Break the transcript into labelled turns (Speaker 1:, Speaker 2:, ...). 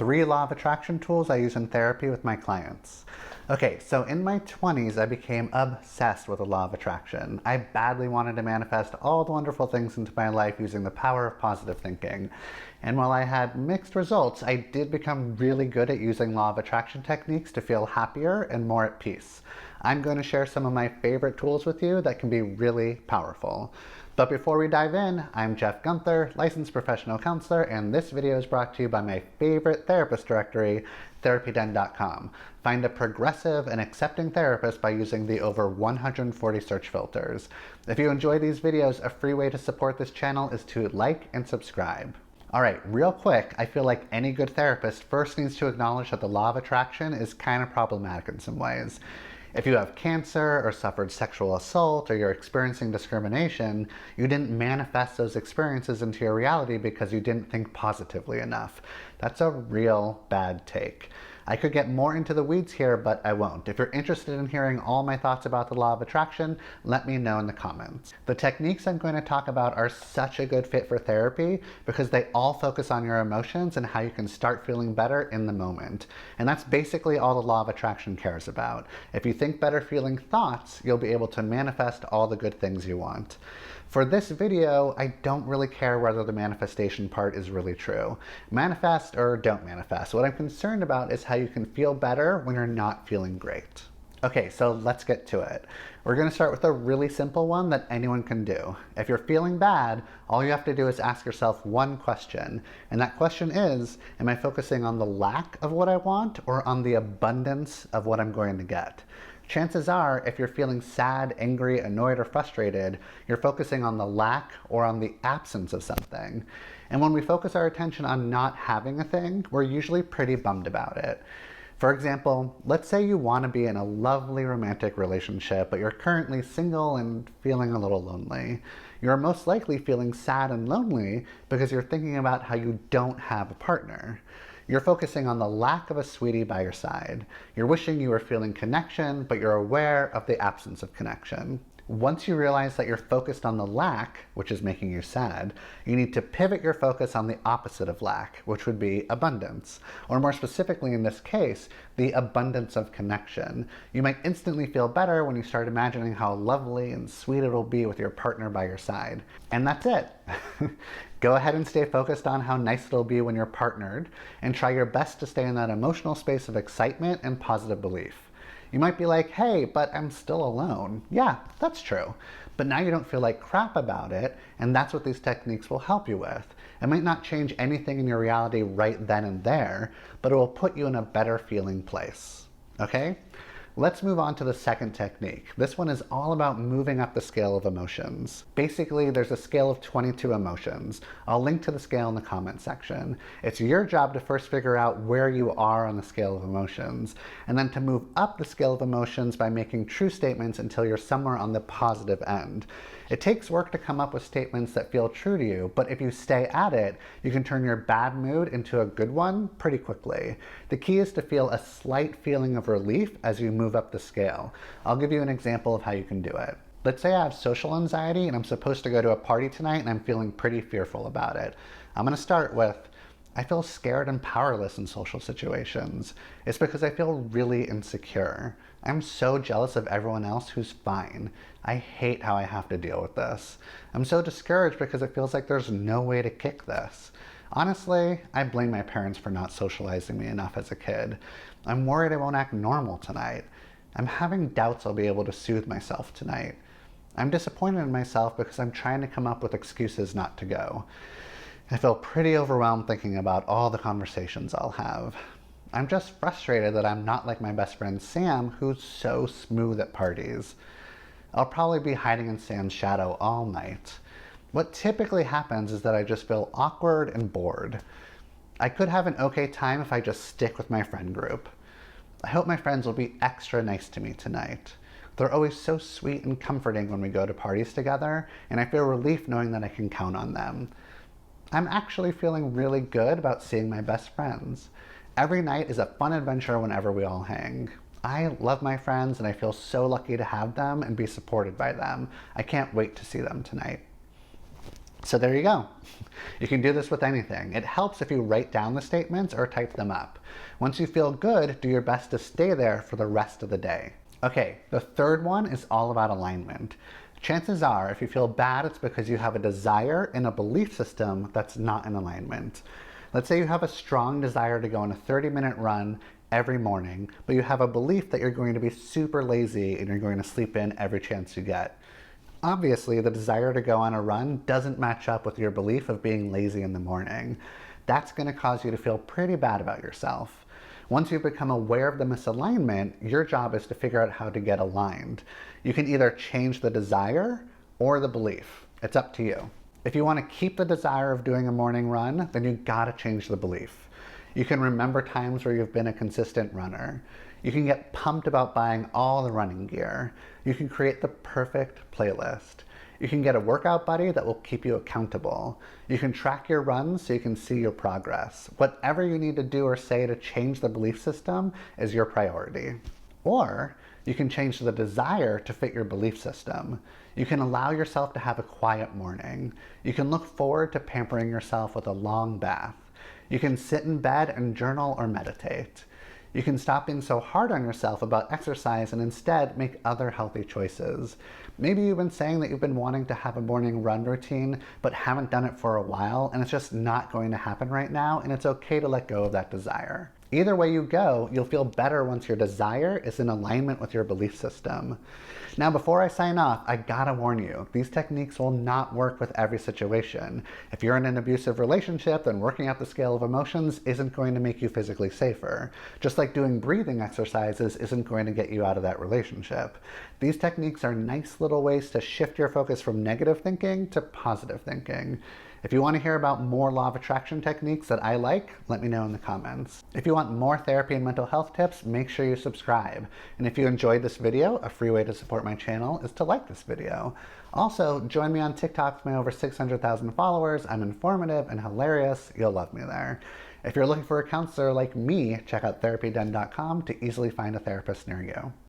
Speaker 1: 3 law of attraction tools I use in therapy with my clients. Okay, so in my 20s, I became obsessed with the law of attraction. I badly wanted to manifest all the wonderful things into my life using the power of positive thinking. And while I had mixed results, I did become really good at using law of attraction techniques to feel happier and more at peace. I'm going to share some of my favorite tools with you that can be really powerful. But before we dive in, I'm Jeff Gunther, licensed professional counselor, and this video is brought to you by my favorite therapist directory, therapyden.com. Find a progressive and accepting therapist by using the over 140 search filters. If you enjoy these videos, a free way to support this channel is to like and subscribe. Alright, real quick, I feel like any good therapist first needs to acknowledge that the law of attraction is kind of problematic in some ways. If you have cancer or suffered sexual assault or you're experiencing discrimination, you didn't manifest those experiences into your reality because you didn't think positively enough. That's a real bad take. I could get more into the weeds here, but I won't. If you're interested in hearing all my thoughts about the law of attraction, let me know in the comments. The techniques I'm going to talk about are such a good fit for therapy because they all focus on your emotions and how you can start feeling better in the moment. And that's basically all the law of attraction cares about. If you think better feeling thoughts, you'll be able to manifest all the good things you want. For this video, I don't really care whether the manifestation part is really true. Manifest or don't manifest. What I'm concerned about is how you can feel better when you're not feeling great. Okay, so let's get to it. We're going to start with a really simple one that anyone can do. If you're feeling bad, all you have to do is ask yourself one question. And that question is, am I focusing on the lack of what I want or on the abundance of what I'm going to get? Chances are, if you're feeling sad, angry, annoyed, or frustrated, you're focusing on the lack or on the absence of something. And when we focus our attention on not having a thing, we're usually pretty bummed about it. For example, let's say you want to be in a lovely romantic relationship, but you're currently single and feeling a little lonely. You're most likely feeling sad and lonely because you're thinking about how you don't have a partner. You're focusing on the lack of a sweetie by your side. You're wishing you were feeling connection, but you're aware of the absence of connection. Once you realize that you're focused on the lack, which is making you sad, you need to pivot your focus on the opposite of lack, which would be abundance. Or more specifically in this case, the abundance of connection. You might instantly feel better when you start imagining how lovely and sweet it'll be with your partner by your side. And that's it. Go ahead and stay focused on how nice it'll be when you're partnered, and try your best to stay in that emotional space of excitement and positive belief. You might be like, hey, but I'm still alone. Yeah, that's true. But now you don't feel like crap about it, and that's what these techniques will help you with. It might not change anything in your reality right then and there, but it will put you in a better feeling place. Okay? Let's move on to the second technique. This one is all about moving up the scale of emotions. Basically, there's a scale of 22 emotions. I'll link to the scale in the comment section. It's your job to first figure out where you are on the scale of emotions, and then to move up the scale of emotions by making true statements until you're somewhere on the positive end. It takes work to come up with statements that feel true to you, but if you stay at it, you can turn your bad mood into a good one pretty quickly. The key is to feel a slight feeling of relief as you move up the scale. I'll give you an example of how you can do it. Let's say I have social anxiety and I'm supposed to go to a party tonight and I'm feeling pretty fearful about it. I'm going to start with, I feel scared and powerless in social situations. It's because I feel really insecure. I'm so jealous of everyone else who's fine. I hate how I have to deal with this. I'm so discouraged because it feels like there's no way to kick this. Honestly, I blame my parents for not socializing me enough as a kid. I'm worried I won't act normal tonight. I'm having doubts I'll be able to soothe myself tonight. I'm disappointed in myself because I'm trying to come up with excuses not to go. I feel pretty overwhelmed thinking about all the conversations I'll have. I'm just frustrated that I'm not like my best friend Sam, who's so smooth at parties. I'll probably be hiding in Sam's shadow all night. What typically happens is that I just feel awkward and bored. I could have an okay time if I just stick with my friend group. I hope my friends will be extra nice to me tonight. They're always so sweet and comforting when we go to parties together, and I feel relief knowing that I can count on them. I'm actually feeling really good about seeing my best friends. Every night is a fun adventure whenever we all hang. I love my friends and I feel so lucky to have them and be supported by them. I can't wait to see them tonight. So there you go. You can do this with anything. It helps if you write down the statements or type them up. Once you feel good, do your best to stay there for the rest of the day. Okay, the third one is all about alignment. Chances are, if you feel bad, it's because you have a desire and a belief system that's not in alignment. Let's say you have a strong desire to go on a 30-minute run every morning, but you have a belief that you're going to be super lazy and you're going to sleep in every chance you get. Obviously, the desire to go on a run doesn't match up with your belief of being lazy in the morning. That's going to cause you to feel pretty bad about yourself. Once you become aware of the misalignment, your job is to figure out how to get aligned. You can either change the desire or the belief. It's up to you. If you want to keep the desire of doing a morning run, then you gotta change the belief. You can remember times where you've been a consistent runner. You can get pumped about buying all the running gear. You can create the perfect playlist. You can get a workout buddy that will keep you accountable. You can track your runs so you can see your progress. Whatever you need to do or say to change the belief system is your priority. Or you can change the desire to fit your belief system. You can allow yourself to have a quiet morning. You can look forward to pampering yourself with a long bath. You can sit in bed and journal or meditate. You can stop being so hard on yourself about exercise and instead make other healthy choices. Maybe you've been saying that you've been wanting to have a morning run routine, but haven't done it for a while, and it's just not going to happen right now, and it's okay to let go of that desire. Either way you go, you'll feel better once your desire is in alignment with your belief system. Now, before I sign off, I gotta warn you, these techniques will not work with every situation. If you're in an abusive relationship, then working out the scale of emotions isn't going to make you physically safer. Just like doing breathing exercises isn't going to get you out of that relationship. These techniques are nice little ways to shift your focus from negative thinking to positive thinking. If you want to hear about more law of attraction techniques that I like, let me know in the comments. If you want more therapy and mental health tips, make sure you subscribe. And if you enjoyed this video, a free way to support my channel is to like this video. Also, join me on TikTok with my over 600,000 followers. I'm informative and hilarious. You'll love me there. If you're looking for a counselor like me, check out therapyden.com to easily find a therapist near you.